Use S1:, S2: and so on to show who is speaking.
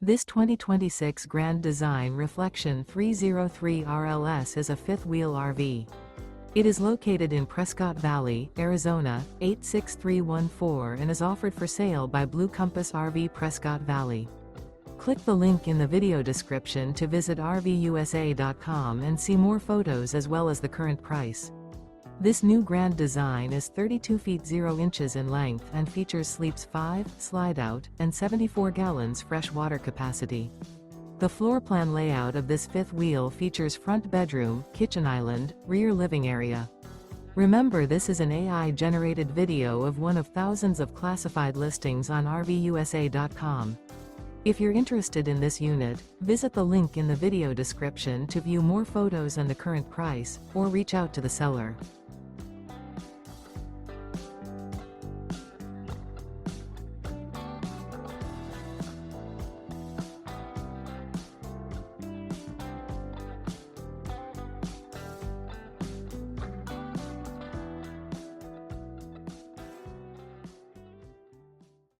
S1: This 2026 Grand Design Reflection 303 RLS is a fifth-wheel RV. It is located in Prescott Valley, Arizona, 86314 and is offered for sale by Blue Compass RV Prescott Valley. Click the link in the video description to visit RVUSA.com and see more photos as well as the current price. This new Grand Design is 32 feet 0 inches in length and features sleeps 5, Slideout, and 74 gallons fresh water capacity. The floor plan layout of this fifth wheel features front bedroom, kitchen island, rear living area. Remember, this is an AI-generated video of one of thousands of classified listings on RVUSA.com. If you're interested in this unit, visit the link in the video description to view more photos and the current price, or reach out to the seller.